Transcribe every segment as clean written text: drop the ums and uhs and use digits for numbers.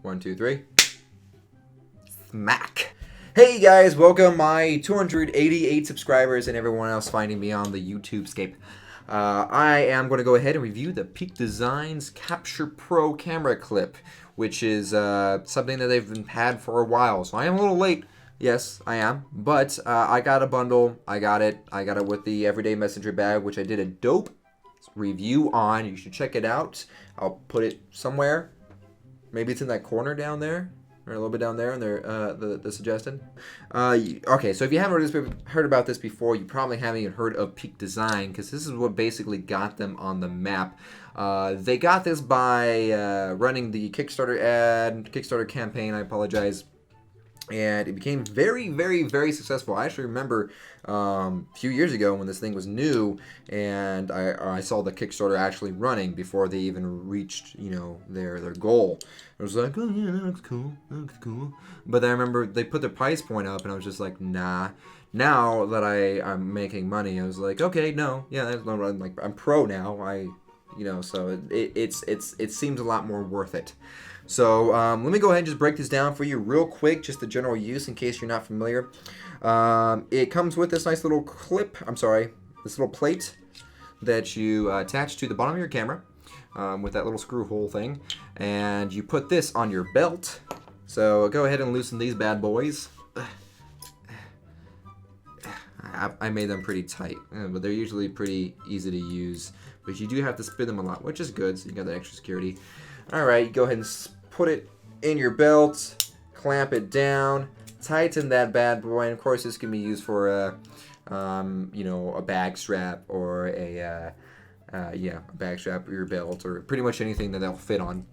1, 2, 3. Smack. Hey guys, welcome my 288 subscribers and everyone else finding me on the YouTube scape. I am going to go ahead and review the Peak Designs Capture Pro camera clip, which is something that they've had for a while. So I am a little late. Yes, I am. But I got a bundle. I got it with the Everyday Messenger bag, which I did a dope review on. You should check it out. I'll put it somewhere. Maybe it's in that corner down there, or a little bit down there in there, the suggestion. Okay, so if you haven't heard about this before, you probably haven't even heard of Peak Design, because this is what basically got them on the map. They got this by running the Kickstarter campaign, I apologize. And it became very, very, very successful. I actually remember a few years ago when this thing was new, and I saw the Kickstarter actually running before they even reached, their goal. I was like, oh yeah, that looks cool, But then I remember they put their price point up, and I was just like, nah. Now that I'm making money, I was like, okay, no, yeah, that's not right. Like, I'm pro now. So it seems a lot more worth it. So let me go ahead and just break this down for you real quick, just the general use in case you're not familiar. It comes with this nice little this little plate that you attach to the bottom of your camera with that little screw hole thing. And you put this on your belt. So go ahead and loosen these bad boys. I made them pretty tight, but they're usually pretty easy to use. But you do have to spin them a lot, which is good, so you got that extra security. Alright, go ahead and put it in your belt, clamp it down, tighten that bad boy, and of course this can be used for a bag strap or a bag strap or your belt, or pretty much anything that they'll fit on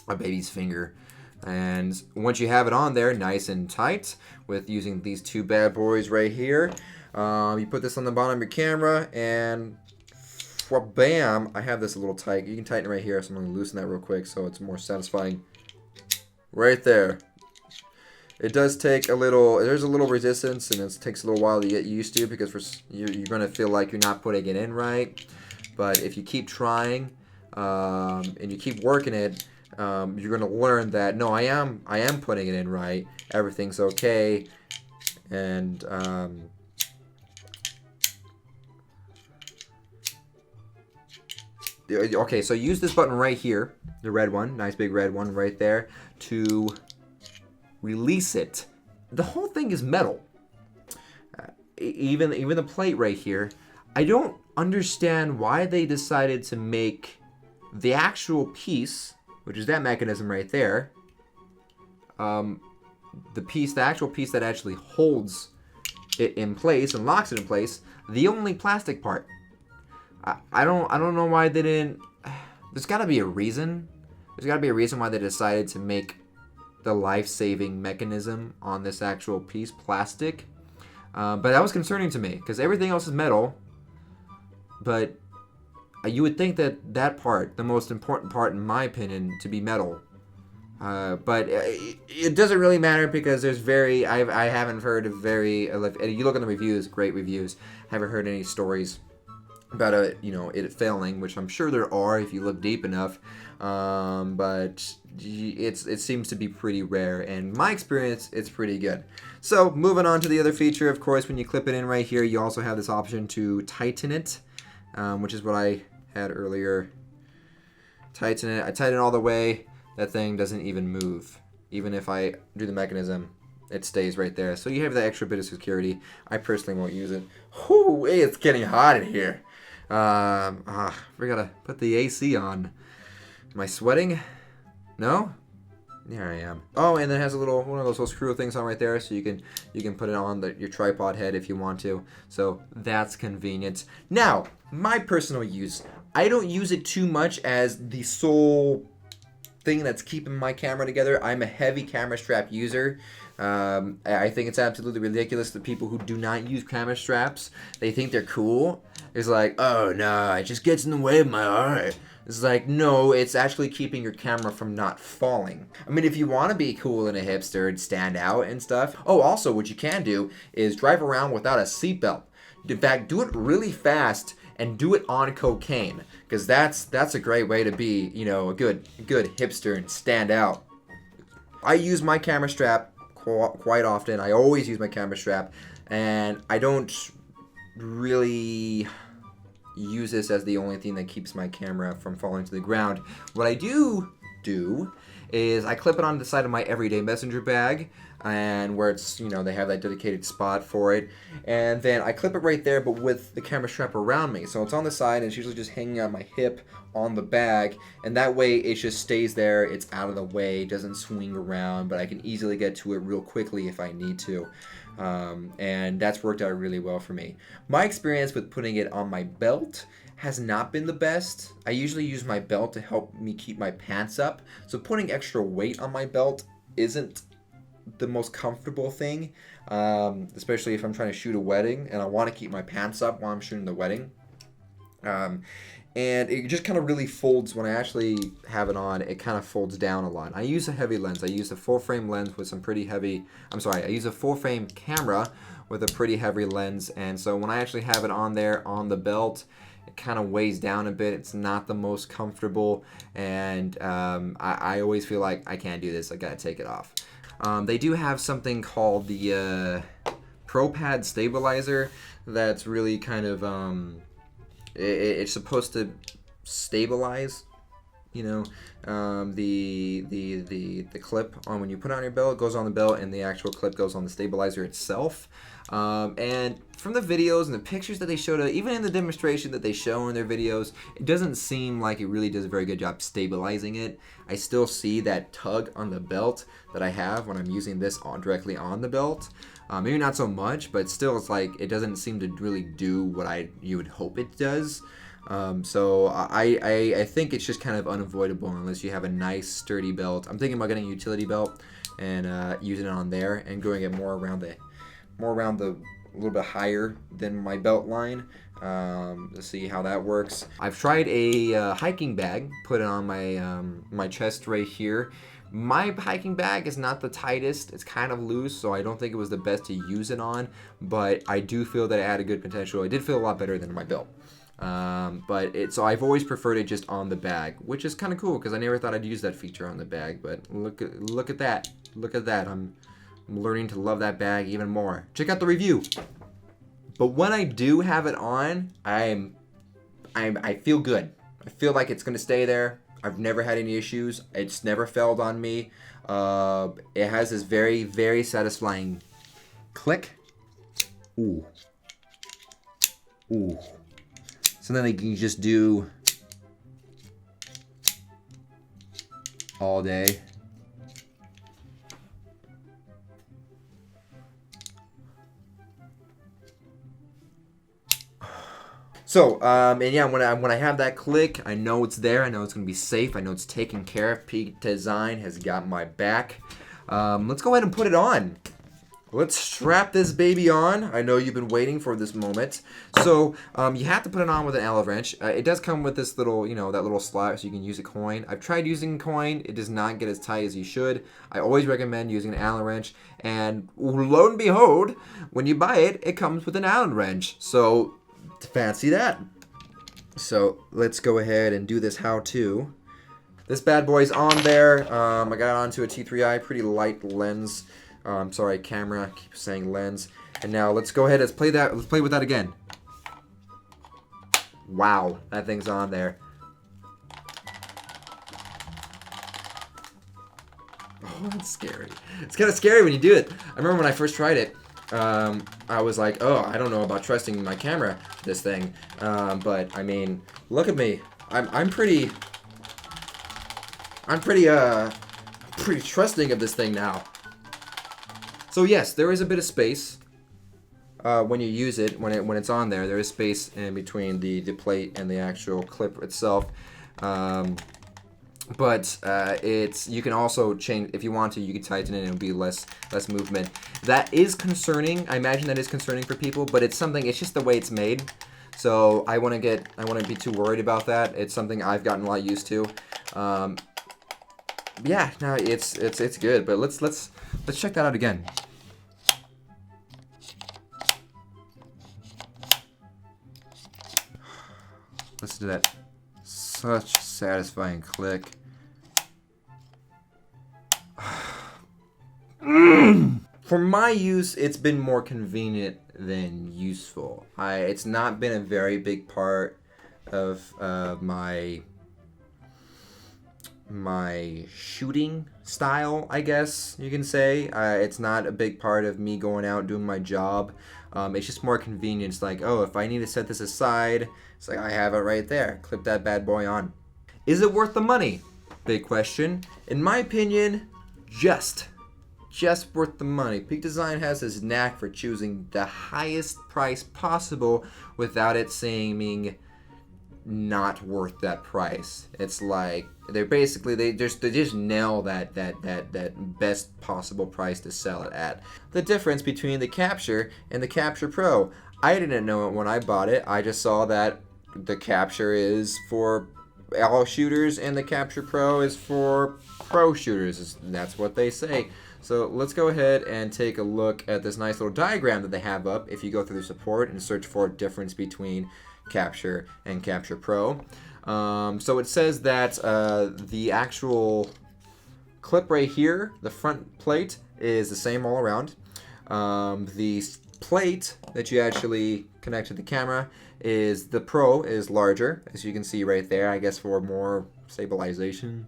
a baby's finger. And once you have it on there nice and tight with using these two bad boys right here, you put this on the bottom of your camera, and bam, I have this a little tight. You can tighten it right here, so I'm going to loosen that real quick so it's more satisfying. Right there. It does take there's a little resistance, and it takes a little while to get used to, because you're going to feel like you're not putting it in right. But if you keep trying and you keep working it, you're going to learn that, no, I am putting it in right. Everything's okay. And okay, so use this button right here, the red one, nice big red one right there, to release it. The whole thing is metal. Even the plate right here. I don't understand why they decided to make the actual piece, which is that mechanism right there, the actual piece that actually holds it in place and locks it in place, the only plastic part. I don't know why they didn't. There's got to be a reason. There's got to be a reason why they decided to make the life-saving mechanism on this actual piece plastic. But that was concerning to me, because everything else is metal. But you would think that part, the most important part in my opinion, to be metal. But it doesn't really matter, because there's I haven't heard of you look at the reviews, great reviews. Haven't heard any stories about it failing, which I'm sure there are if you look deep enough, but it seems to be pretty rare, and in my experience it's pretty good. So moving on to the other feature, of course, when you clip it in right here, you also have this option to tighten it, which is what I had earlier. Tighten it. I tighten it all the way. That thing doesn't even move. Even if I do the mechanism, it stays right there. So you have that extra bit of security. I personally won't use it. Whoo, it's getting hot in here. We gotta put the AC on. Am I sweating? No? Here I am. Oh, and it has one of those little screw things on right there, so you can put it on your tripod head if you want to. So that's convenient. Now, my personal use. I don't use it too much as the sole thing that's keeping my camera together. I'm a heavy camera strap user. I think it's absolutely ridiculous that people who do not use camera straps, they think they're cool. It's like, oh no, it just gets in the way of my art. It's like, no, it's actually keeping your camera from not falling. I mean, if you want to be cool and a hipster and stand out and stuff. Oh, also, what you can do is drive around without a seatbelt. In fact, do it really fast and do it on cocaine, because that's a great way to be, a good hipster and stand out. I use my camera strap quite often. I always use my camera strap, and I don't really use this as the only thing that keeps my camera from falling to the ground. What I do is I clip it on the side of my everyday messenger bag, and where it's, you know, they have that dedicated spot for it, and then I clip it right there, but with the camera strap around me, so it's on the side and it's usually just hanging on my hip on the bag, and that way it just stays there, it's out of the way, it doesn't swing around, but I can easily get to it real quickly if I need to. And that's worked out really well for me. My experience with putting it on my belt has not been the best. I usually use my belt to help me keep my pants up, so putting extra weight on my belt isn't the most comfortable thing, especially if I'm trying to shoot a wedding and I want to keep my pants up while I'm shooting the wedding. And it just kind of really folds when I actually have it on. It kind of folds down a lot. I use a heavy lens. I use a full frame lens with some pretty heavy, I use a full frame camera with a pretty heavy lens, and so when I actually have it on there on the belt, it kind of weighs down a bit. It's not the most comfortable, and I always feel like I can't do this. I gotta take it off. They do have something called the Pro Pad Stabilizer that's really kind of it's supposed to stabilize, you know, the clip on when you put it on your belt. It goes on the belt, and the actual clip goes on the stabilizer itself. And from the videos and the pictures that they showed, even in the demonstration that they show in their videos, it doesn't seem like it really does a very good job stabilizing it. I still see that tug on the belt that I have when I'm using this directly on the belt. Maybe not so much, but still, it's like it doesn't seem to really do what you would hope it does. So I think it's just kind of unavoidable unless you have a nice sturdy belt. I'm thinking about getting a utility belt and using it on there and going it more around the a little bit higher than my belt line. Let's see how that works. I've tried a hiking bag, put it on my my chest right here. My hiking bag is not the tightest. It's kind of loose, so I don't think it was the best to use it on, but I do feel that it had a good potential. It did feel a lot better than my belt. So I've always preferred it just on the bag, which is kind of cool because I never thought I'd use that feature on the bag, but look at that. Look at that. I'm learning to love that bag even more. Check out the review. But when I do have it on, I feel good. I feel like it's gonna stay there. I've never had any issues. It's never failed on me. It has this very, very satisfying click. Ooh. Ooh. Something that you can just do all day. So, and yeah, when I have that click, I know it's there. I know it's going to be safe. I know it's taken care of. Peak Design has got my back. Let's go ahead and put it on. Let's strap this baby on. I know you've been waiting for this moment. So, you have to put it on with an Allen wrench. It does come with this little, you know, that little slot so you can use a coin. I've tried using a coin. It does not get as tight as you should. I always recommend using an Allen wrench. And lo and behold, when you buy it, it comes with an Allen wrench. So, fancy that. So let's go ahead and do this how-to. This bad boy's on there. I got it onto a T3i, pretty light lens. Sorry, camera. I keep saying lens. And now let's go ahead. Let's play with that again. Wow, that thing's on there. Oh, that's scary. It's kind of scary when you do it. I remember when I first tried it. I was like, oh, I don't know about trusting my camera, this thing. But I mean, look at me. I'm pretty trusting of this thing now. So yes, there is a bit of space when you use it. When it's on there, there is space in between the plate and the actual clip itself. But you can also change, if you want to, you can tighten it and it'll be less movement. That is concerning. I imagine that is concerning for people, but it's just the way it's made. So I wouldn't be too worried about that. It's something I've gotten a lot used to. Yeah, no, it's good, but let's check that out again. Listen to that. Such satisfying click. For my use, it's been more convenient than useful. It's not been a very big part of my shooting style, I guess you can say. It's not a big part of me going out doing my job. It's just more convenience. Like, oh, if I need to set this aside, it's like I have it right there. Clip that bad boy on. Is it worth the money? Big question. In my opinion, just worth the money. Peak Design has this knack for choosing the highest price possible without it seeming not worth that price. It's like they just nail that best possible price to sell it at. The difference between the Capture and the Capture Pro. I didn't know it when I bought it. I just saw that the Capture is for all shooters and the Capture Pro is for pro shooters. That's what they say. So let's go ahead and take a look at this nice little diagram that they have up if you go through the support and search for a difference between Capture and Capture Pro. So it says that the actual clip right here, the front plate, is the same all around. The plate that you actually connect to the camera is the Pro is larger, as you can see right there, I guess for more stabilization,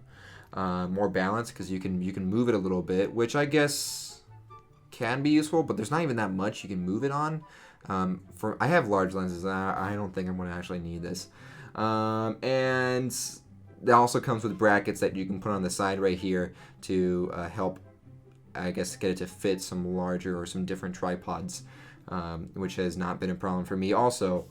more balance, because you can move it a little bit, which I guess can be useful, but there's not even that much you can move it on. I have large lenses. I don't think I'm going to actually need this. And it also comes with brackets that you can put on the side right here to help, I guess, get it to fit some larger or some different tripods, which has not been a problem for me also.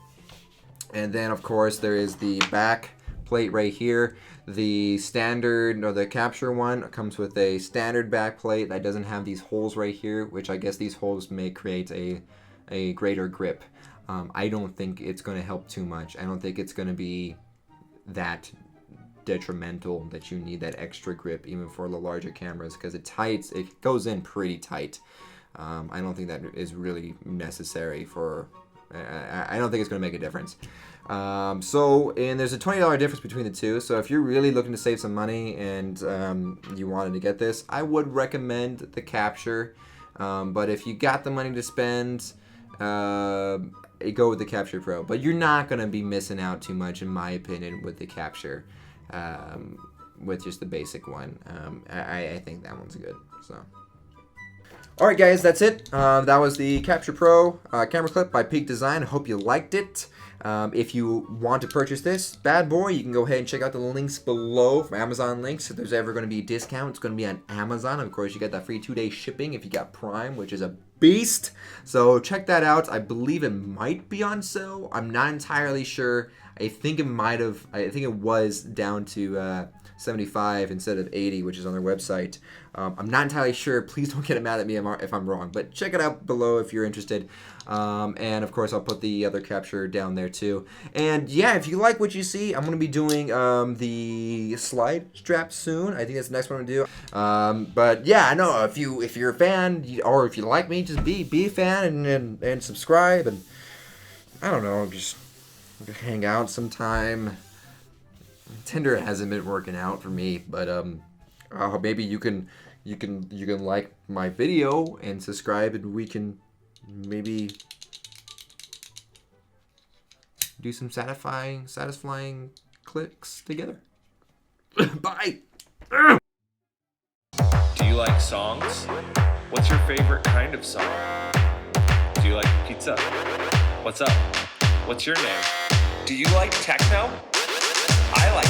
And then, of course, there is the back plate right here. The standard, or the Capture one, comes with a standard back plate that doesn't have these holes right here, which I guess these holes may create a greater grip. I don't think it's going to help too much. I don't think it's going to be that detrimental that you need that extra grip even for the larger cameras, because it goes in pretty tight. I don't think that is really necessary for... I don't think it's going to make a difference. And there's a $20 difference between the two. So if you're really looking to save some money and you wanted to get this, I would recommend the Capture. But if you got the money to spend, go with the Capture Pro. But you're not going to be missing out too much, in my opinion, with the Capture, with just the basic one. I think that one's good. So. Alright guys, that's it. That was the Capture Pro camera clip by Peak Design. I hope you liked it. If you want to purchase this bad boy, you can go ahead and check out the links below from Amazon links. If there's ever going to be a discount, it's going to be on Amazon. Of course, you get that free 2-day shipping if you got Prime, which is a beast. So check that out. I believe it might be on sale. I'm not entirely sure. I think it was down to 75 instead of 80, which is on their website. I'm not entirely sure. Please don't get mad at me if I'm wrong, but check it out below if you're interested. And of course, I'll put the other Capture down there too. And yeah, if you like what you see, I'm going to be doing the slide strap soon. I think that's the next one I'm going to do. But yeah, I know if you're a fan, or if you like me, just be a fan and subscribe, and I don't know, just hang out sometime. Tinder hasn't been working out for me, but maybe you can like my video and subscribe, and we can maybe do some satisfying clicks together. Bye. Do you like songs? What's your favorite kind of song? Do you like pizza? What's up? What's your name? Do you like techno? I like